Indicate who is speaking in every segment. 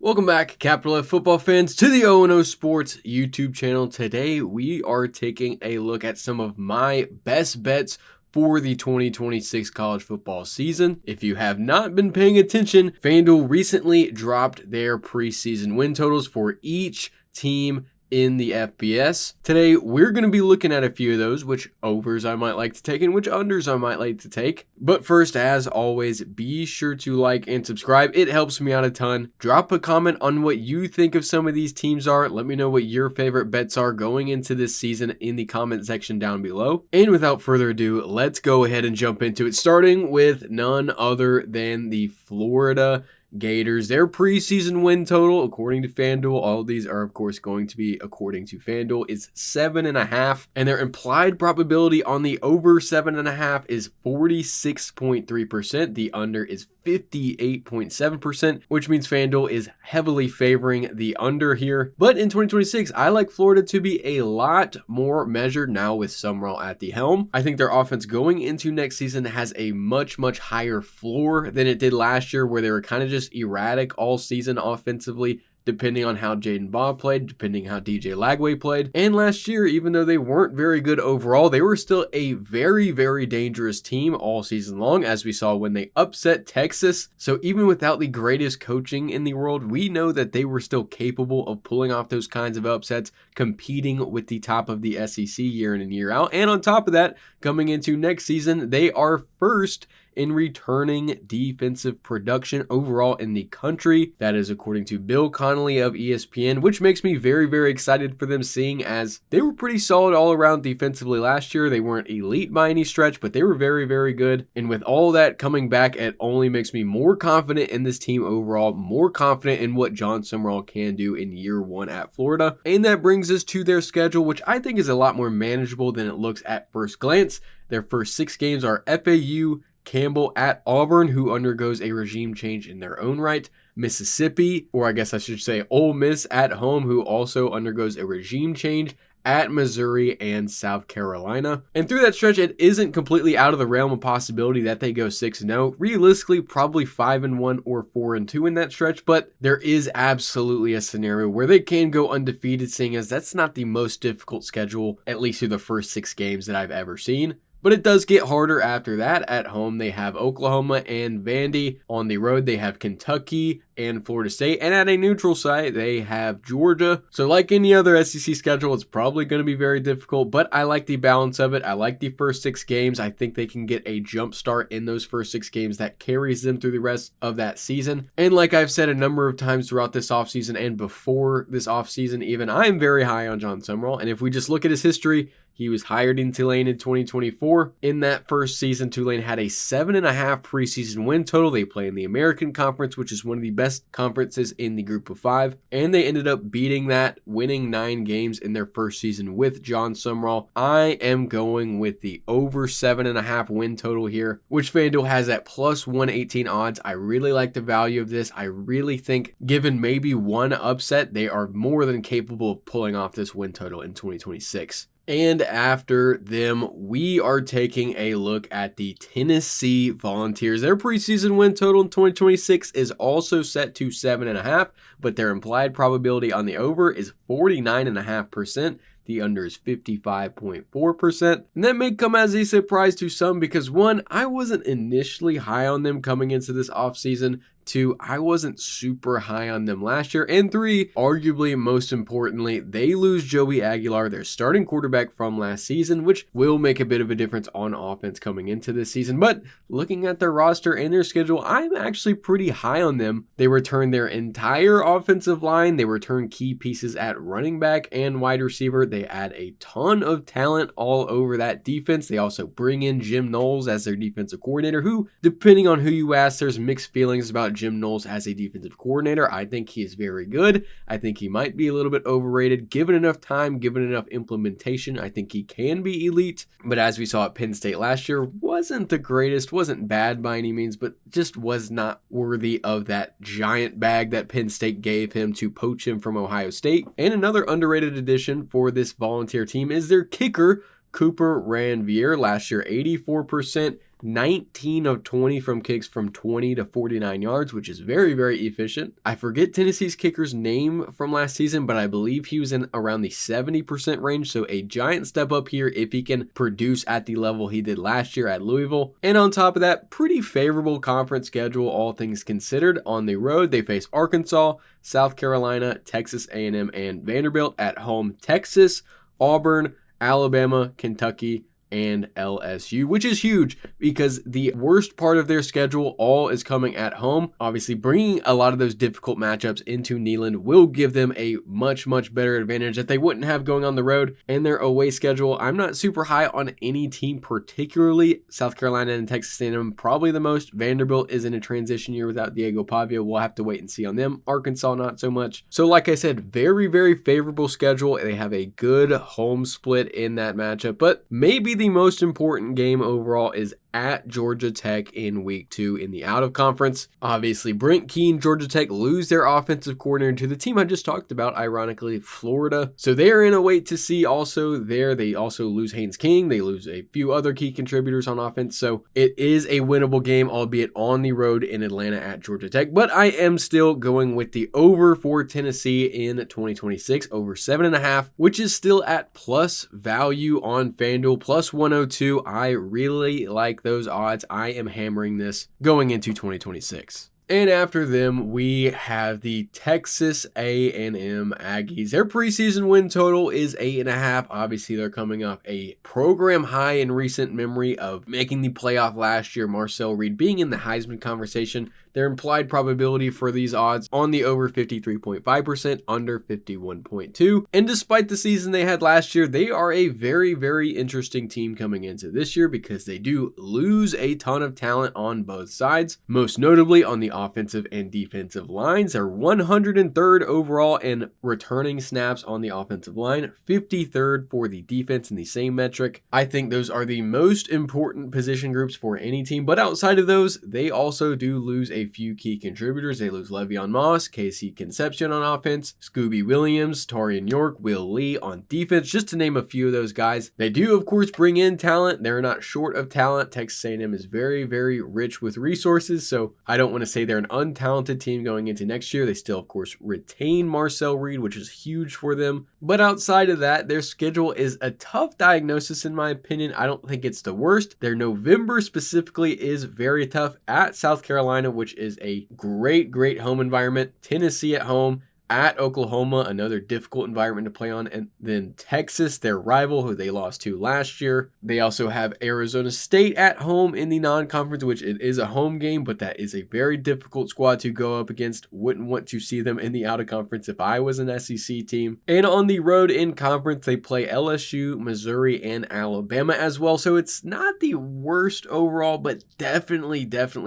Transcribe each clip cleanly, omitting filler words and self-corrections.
Speaker 1: Welcome back, Capital F football fans, to the O&O Sports YouTube channel. Today, we are taking a look at some of my best bets for the 2026 college football season. If you have not been paying attention, FanDuel recently dropped their preseason win totals for each team in the FBS. Today, we're going to be looking at a few of those, which overs I might like to take and which unders I might like to take. But first, as always, be sure to like and subscribe. It helps me out a ton. Drop a comment on what you think of some of these teams are. Let me know what your favorite bets are going into this season in the comment section down below. And without further ado, let's go ahead and jump into it, starting with none other than the Florida Gators. Their preseason win total, according to FanDuel, all of these are of course going to be according to FanDuel, is 7.5, and their implied probability on the over 7.5 is 46.3%. The under is 58.7%, which means FanDuel is heavily favoring the under here. But in 2026, I like Florida to be a lot more measured now with Summerall at the helm. I think their offense going into next season has a much higher floor than it did last year, where they were kind of just erratic all season offensively, depending on how Jaden Baugh played, depending how DJ Lagway played. And last year, even though they weren't very good overall, they were still a very dangerous team all season long, as we saw when they upset Texas. So even without the greatest coaching in the world, we know that they were still capable of pulling off those kinds of upsets, competing with the top of the SEC year in and year out. And on top of that, coming into next season, they are first in returning defensive production overall in the country. That is according to Bill Connolly of ESPN, which makes me very excited for them, seeing as they were pretty solid all around defensively last year. They weren't elite by any stretch, but they were very good. And with all that coming back, it only makes me more confident in this team overall, more confident in what John Summerall can do in year one at Florida. And that brings us to their schedule, which I think is a lot more manageable than it looks at first glance. Their first 6 games are FAU, Campbell at Auburn, who undergoes a regime change in their own right, Mississippi, or I guess I should say Ole Miss at home, who also undergoes a regime change, at Missouri and South Carolina. And through that stretch, it isn't completely out of the realm of possibility that they go 6-0. Realistically, probably 5-1 or 4-2 in that stretch, but there is absolutely a scenario where they can go undefeated, seeing as that's not the most difficult schedule, at least through the first 6 games that I've ever seen. But it does get harder after that. At home, they have Oklahoma and Vandy. On the road, they have Kentucky and Florida State. And at a neutral site, they have Georgia. So like any other SEC schedule, it's probably going to be very difficult, but I like the balance of it. I like the first 6 games. I think they can get a jump start in those first 6 games that carries them through the rest of that season. And like I've said a number of times throughout this offseason and before this offseason even, I'm very high on John Summerall. And if we just look at his history, he was hired in Tulane in 2024. In that first season, Tulane had a 7.5 preseason win total. They play in the American Conference, which is one of the best conferences in the group of 5. And they ended up beating that, winning 9 games in their first season with John Summerall. I am going with the over 7.5 win total here, which FanDuel has at plus 118 odds. I really like the value of this. I really think, given maybe one upset, they are more than capable of pulling off this win total in 2026. And after them, we are taking a look at the Tennessee Volunteers. Their preseason win total in 2026 is also set to 7.5, but their implied probability on the over is 49.5%. The under is 55.4%. And that may come as a surprise to some because 1, I wasn't initially high on them coming into this offseason. 2, I wasn't super high on them last year. And 3, arguably most importantly, they lose Joey Aguilar, their starting quarterback from last season, which will make a bit of a difference on offense coming into this season. But looking at their roster and their schedule, I'm actually pretty high on them. They return their entire offensive line. They return key pieces at running back and wide receiver. They add a ton of talent all over that defense. They also bring in Jim Knowles as their defensive coordinator, who, depending on who you ask, there's mixed feelings about Jim Knowles as a defensive coordinator. I think he is very good. I think he might be a little bit overrated. Given enough time, given enough implementation, I think he can be elite. But as we saw at Penn State last year, wasn't the greatest, wasn't bad by any means, but just was not worthy of that giant bag that Penn State gave him to poach him from Ohio State. And another underrated addition for this Volunteer team is their kicker, Cooper Ranvier. Last year, 84% 19 of 20 from kicks from 20 to 49 yards, which is very, very efficient. I forget Tennessee's kicker's name from last season, but I believe he was in around the 70% range. So a giant step up here if he can produce at the level he did last year at Louisville. And on top of that, pretty favorable conference schedule, all things considered. On the road, they face Arkansas, South Carolina, Texas A&M, and Vanderbilt. At home, Texas, Auburn, Alabama, Kentucky, and LSU, which is huge because the worst part of their schedule all is coming at home. Obviously, bringing a lot of those difficult matchups into Neyland will give them a much, much better advantage that they wouldn't have going on the road. And their away schedule, I'm not super high on any team particularly. South Carolina and Texas A&M probably the most. Vanderbilt is in a transition year without Diego Pavia. We'll have to wait and see on them. Arkansas, not so much. So like I said, very, very favorable schedule. They have a good home split in that matchup, but maybe the most important game overall is at Georgia Tech in week 2 in the out of conference. Obviously, Brent Key and Georgia Tech lose their offensive coordinator to the team I just talked about, ironically, Florida. So they are in a wait to see also there. They also lose Haynes King. They lose a few other key contributors on offense. So it is a winnable game, albeit on the road in Atlanta at Georgia Tech. But I am still going with the over for Tennessee in 2026, over 7.5, which is still at plus value on FanDuel, plus 102. I really like those odds. I am hammering this going into 2026. And after them, we have the Texas A&M Aggies. Their preseason win total is 8.5. Obviously, they're coming off a program high in recent memory of making the playoff last year, Marcel Reed being in the Heisman conversation. Their implied probability for these odds on the over 53.5%, under 51.2. And despite the season they had last year, they are a very, very interesting team coming into this year because they do lose a ton of talent on both sides, most notably on the offensive and defensive lines. They're 103rd overall in returning snaps on the offensive line, 53rd for the defense in the same metric. I think those are the most important position groups for any team, but outside of those, they also do lose a few key contributors. They lose Le'Veon Moss, Casey Concepcion on offense, Scooby Williams, Torian York, Will Lee on defense, just to name a few of those guys. They do, of course, bring in talent. They're not short of talent. Texas A&M is very, very rich with resources, so I don't want to say they're an untalented team going into next year. They still, of course, retain Marcel Reed, which is huge for them. But outside of that, their schedule is a tough diagnosis in my opinion. I don't think it's the worst. Their November specifically is very tough at South Carolina, which is a great, great home environment. Tennessee at home. At Oklahoma, another difficult environment to play on, and then Texas, their rival, who they lost to last year. They also have Arizona State at home in the non-conference, which it is a home game, but that is a very difficult squad to go up against. Wouldn't want to see them in the out-of-conference if I was an SEC team. And on the road in conference, they play LSU, Missouri, and Alabama as well, so it's not the worst overall, but definitely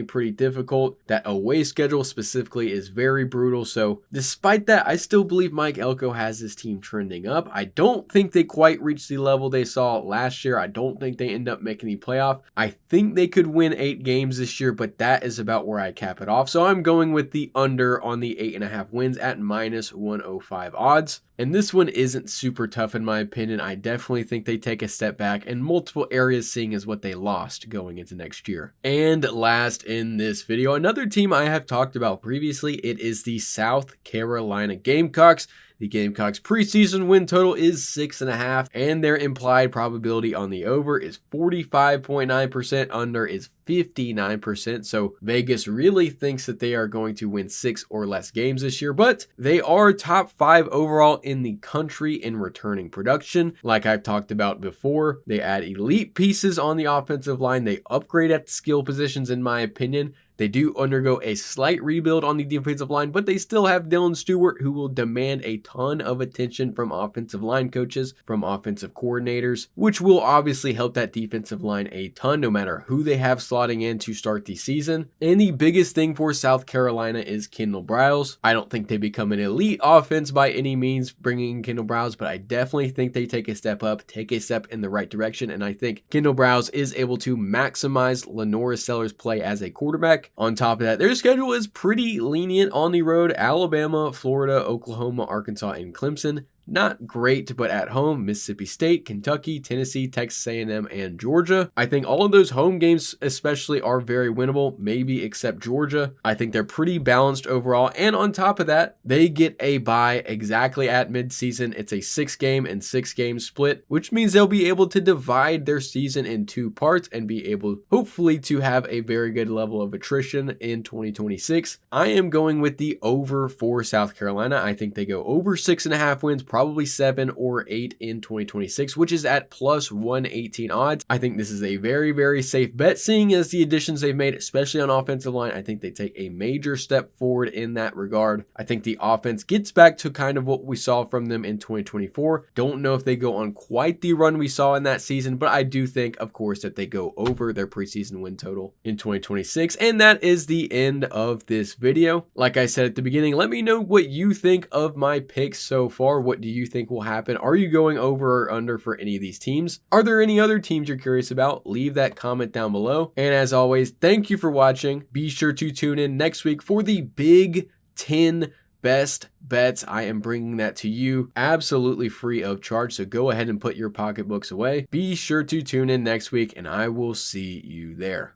Speaker 1: pretty difficult. That away schedule specifically is very brutal, so despite that, I still believe Mike Elko has his team trending up. I don't think they quite reached the level they saw last year. I don't think they end up making the playoff. I think they could win 8 games this year, but that is about where I cap it off. So I'm going with the under on the 8.5 wins at minus 105 odds. And this one isn't super tough in my opinion. I definitely think they take a step back in multiple areas, seeing as what they lost going into next year. And last in this video, another team I have talked about previously, it is the South Carolina Gamecocks. The Gamecocks preseason win total is 6.5, and their implied probability on the over is 45.9%, under is 59%. So Vegas really thinks that they are going to win 6 or less games this year, but they are top 5 overall in the country in returning production. Like I've talked about before, they add elite pieces on the offensive line. They upgrade at the skill positions, in my opinion. They do undergo a slight rebuild on the defensive line, but they still have Dylan Stewart, who will demand a ton of attention from offensive line coaches, from offensive coordinators, which will obviously help that defensive line a ton, no matter who they have slotting in to start the season. And the biggest thing for South Carolina is Kendall Briles. I don't think they become an elite offense by any means bringing in Kendall Briles, but I definitely think they take a step up, take a step in the right direction, and I think Kendall Briles is able to maximize Lenora Sellers' play as a quarterback. On top of that, their schedule is pretty lenient on the road: Alabama, Florida, Oklahoma, Arkansas, and Clemson. not great, but at home, Mississippi State, Kentucky, Tennessee, Texas A&M, and Georgia. I think all of those home games especially are very winnable, maybe except Georgia. I think they're pretty balanced overall, and on top of that, they get a bye exactly at midseason. It's a 6-game and 6-game split, which means they'll be able to divide their season in 2 parts and be able, hopefully, to have a very good level of attrition in 2026. I am going with the over for South Carolina. I think they go over 6.5 wins, probably 7 or 8 in 2026, which is at plus 118 odds. I think this is a very, very safe bet, seeing as the additions they've made, especially on offensive line. I think they take a major step forward in that regard. I think the offense gets back to kind of what we saw from them in 2024. Don't know if they go on quite the run we saw in that season, but I do think, of course, that they go over their preseason win total in 2026. And that is the end of this video. Like I said at the beginning, let me know what you think of my picks so far. What do you think will happen? Are you going over or under for any of these teams? Are there any other teams you're curious about? Leave that comment down below. And as always, thank you for watching. Be sure to tune in next week for the Big 10 best bets. I am bringing that to you absolutely free of charge, so go ahead and put your pocketbooks away. Be sure to tune in next week, and I will see you there.